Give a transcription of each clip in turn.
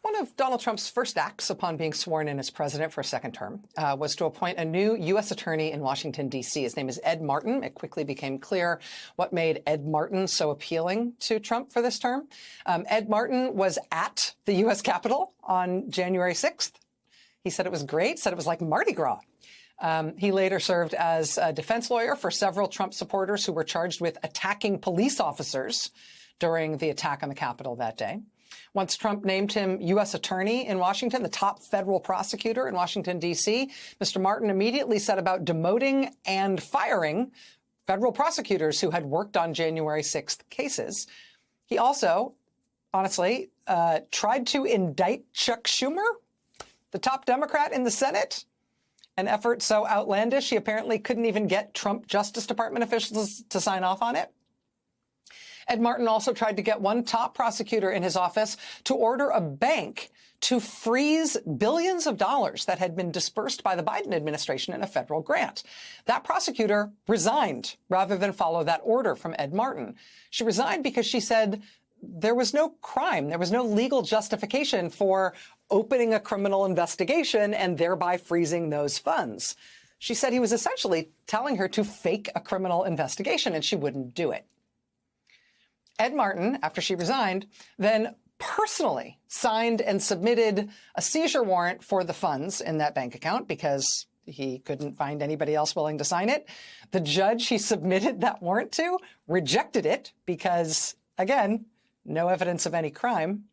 One of Donald Trump's first acts upon being sworn in as president for a second term was to appoint a new U.S. attorney in Washington, D.C. His name is Ed Martin. It quickly became clear what made Ed Martin so appealing to Trump for this term. Ed Martin was at the U.S. Capitol on January 6th. He said it was great, said it was like Mardi Gras. He later served as a defense lawyer for several Trump supporters who were charged with attacking police officers during the attack on the Capitol that day. Once Trump named him U.S. attorney in Washington, the top federal prosecutor in Washington, D.C., Mr. Martin immediately set about demoting and firing federal prosecutors who had worked on January 6th cases. He also, honestly, tried to indict Chuck Schumer, the top Democrat in the Senate, an effort so outlandish he apparently couldn't even get Trump Justice Department officials to sign off on it. Ed Martin also tried to get one top prosecutor in his office to order a bank to freeze billions of dollars that had been dispersed by the Biden administration in a federal grant. That prosecutor resigned rather than follow that order from Ed Martin. She resigned because she said there was no crime, there was no legal justification for opening a criminal investigation and thereby freezing those funds. She said he was essentially telling her to fake a criminal investigation, and she wouldn't do it. Ed Martin, after she resigned, then personally signed and submitted a seizure warrant for the funds in that bank account because he couldn't find anybody else willing to sign it. The judge he submitted that warrant to rejected it because, again, no evidence of any crime.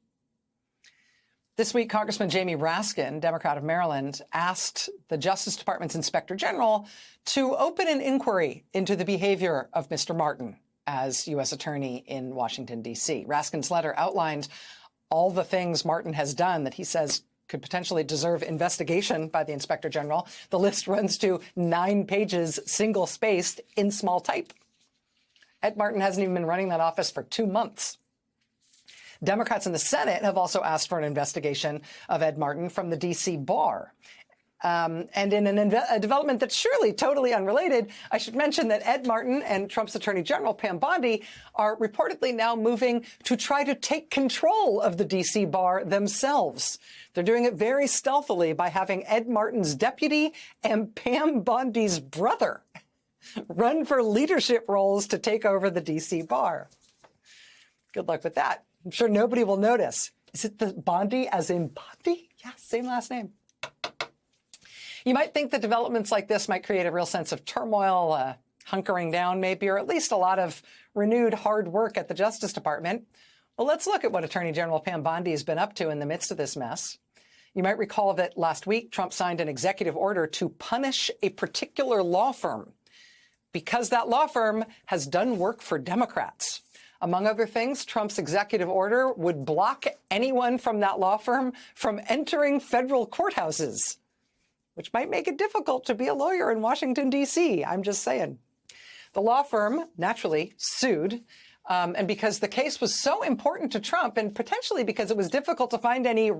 This week, Congressman Jamie Raskin, Democrat of Maryland, asked the Justice Department's Inspector General to open an inquiry into the behavior of Mr. Martin as U.S. attorney in Washington, D.C. Raskin's letter outlined all the things Martin has done that he says could potentially deserve investigation by the Inspector General. The list runs to 9 pages, single-spaced, in small type. Ed Martin hasn't even been running that office for 2 months. Democrats in the Senate have also asked for an investigation of Ed Martin from the D.C. bar. And in a development that's surely totally unrelated, I should mention that Ed Martin and Trump's Attorney General Pam Bondi are reportedly now moving to try to take control of the D.C. bar themselves. They're doing it very stealthily by having Ed Martin's deputy and Pam Bondi's brother run for leadership roles to take over the D.C. bar. Good luck with that. I'm sure nobody will notice. Is it the Bondi as in Bondi? Yeah, same last name. You might think that developments like this might create a real sense of turmoil, hunkering down maybe, or at least a lot of renewed hard work at the Justice Department. Well, let's look at what Attorney General Pam Bondi has been up to in the midst of this mess. You might recall that last week, Trump signed an executive order to punish a particular law firm because that law firm has done work for Democrats. Among other things, Trump's executive order would block anyone from that law firm from entering federal courthouses, which might make it difficult to be a lawyer in Washington, D.C. I'm just saying. The law firm naturally sued, and because the case was so important to Trump, and potentially because it was difficult to find any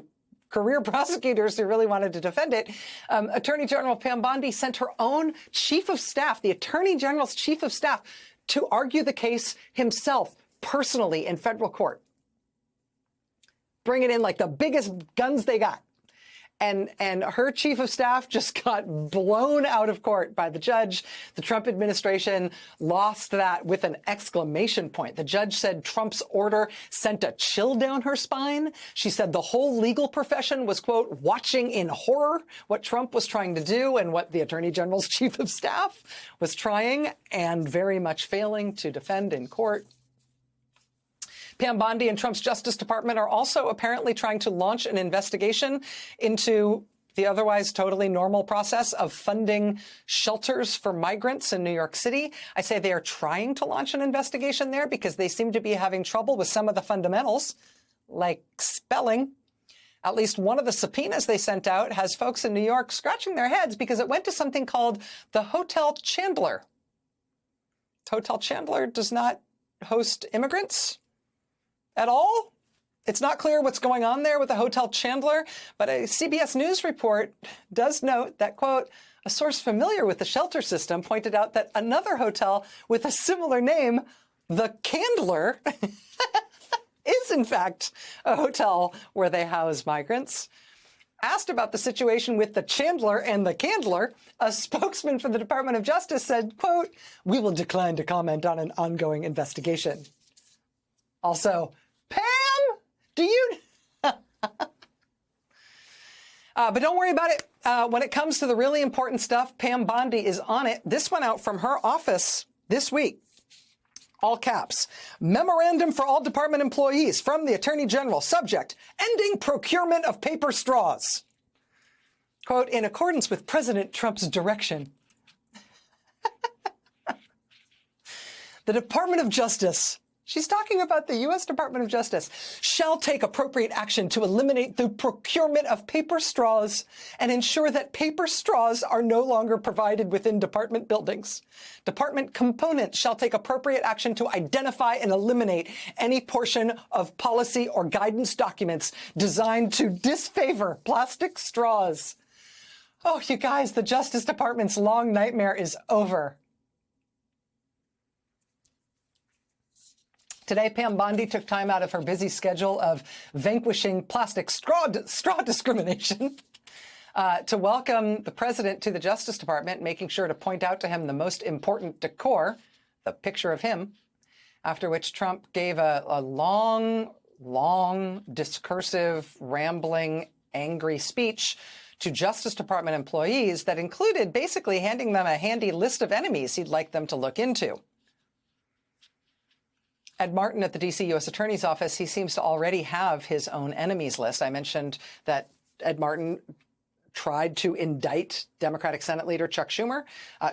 career prosecutors who really wanted to defend it, Attorney General Pam Bondi sent her own chief of staff, the Attorney General's chief of staff, to argue the case himself, personally, in federal court. Bring it in like the biggest guns they got. And her chief of staff just got blown out of court by the judge. The Trump administration lost that with an exclamation point. The judge said Trump's order sent a chill down her spine. She said the whole legal profession was, quote, watching in horror what Trump was trying to do and what the Attorney General's chief of staff was trying and very much failing to defend in court. Pam Bondi and Trump's Justice Department are also apparently trying to launch an investigation into the otherwise totally normal process of funding shelters for migrants in New York City. I say they are trying to launch an investigation there because they seem to be having trouble with some of the fundamentals, like spelling. At least one of the subpoenas they sent out has folks in New York scratching their heads because it went to something called the Hotel Chandler. Hotel Chandler does not host immigrants at all. It's not clear what's going on there with the Hotel Chandler, but a CBS News report does note that, quote, a source familiar with the shelter system pointed out that another hotel with a similar name, the Candler, is, in fact, a hotel where they house migrants. Asked about the situation with the Chandler and the Candler, a spokesman for the Department of Justice said, quote, "We will decline to comment on an ongoing investigation." Also, Pam, do you... but don't worry about it. When it comes to the really important stuff, Pam Bondi is on it. This went out from her office this week. All caps. Memorandum for all department employees from the Attorney General. Subject, ending procurement of paper straws. Quote, in accordance with President Trump's direction. The Department of Justice, she's talking about the U.S. Department of Justice, shall take appropriate action to eliminate the procurement of paper straws and ensure that paper straws are no longer provided within department buildings. Department components shall take appropriate action to identify and eliminate any portion of policy or guidance documents designed to disfavor plastic straws. Oh, you guys, the Justice Department's long nightmare is over. Today, Pam Bondi took time out of her busy schedule of vanquishing plastic straw discrimination to welcome the president to the Justice Department, making sure to point out to him the most important decor, the picture of him, after which Trump gave a long, discursive, rambling, angry speech to Justice Department employees that included basically handing them a handy list of enemies he'd like them to look into. Ed Martin at the D.C. U.S. Attorney's Office, he seems to already have his own enemies list. I mentioned that Ed Martin tried to indict Democratic Senate leader Chuck Schumer.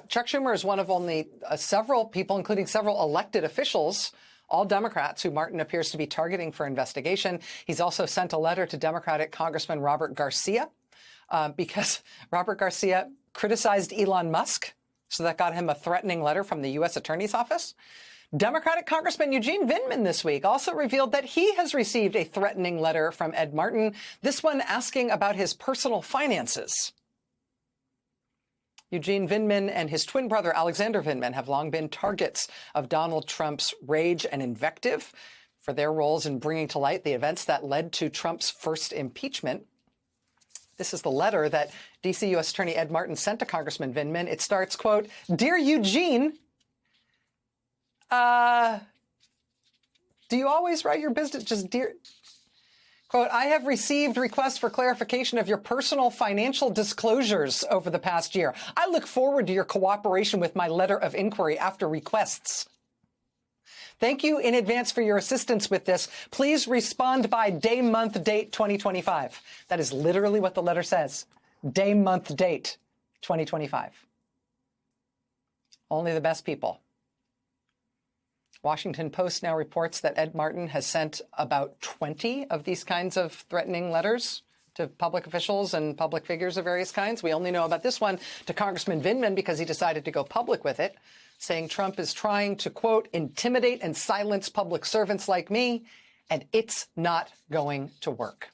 Chuck Schumer is one of only several people, including several elected officials, all Democrats, who Martin appears to be targeting for investigation. He's also sent a letter to Democratic Congressman Robert Garcia because Robert Garcia criticized Elon Musk. So that got him a threatening letter from the U.S. Attorney's Office. Democratic Congressman Eugene Vindman this week also revealed that he has received a threatening letter from Ed Martin, this one asking about his personal finances. Eugene Vindman and his twin brother Alexander Vindman have long been targets of Donald Trump's rage and invective for their roles in bringing to light the events that led to Trump's first impeachment. This is the letter that D.C. U.S. Attorney Ed Martin sent to Congressman Vindman. It starts, quote, "Dear Eugene, do you always write your business just dear?" Quote, "I have received requests for clarification of your personal financial disclosures over the past year. I look forward to your cooperation with my letter of inquiry after requests. Thank you in advance for your assistance with this. Please respond by day, month, date 2025. That is literally what the letter says. Day, month, date 2025. Only the best people. Washington Post now reports that Ed Martin has sent about 20 of these kinds of threatening letters to public officials and public figures of various kinds. We only know about this one to Congressman Vindman because he decided to go public with it, saying Trump is trying to, quote, intimidate and silence public servants like me, and it's not going to work.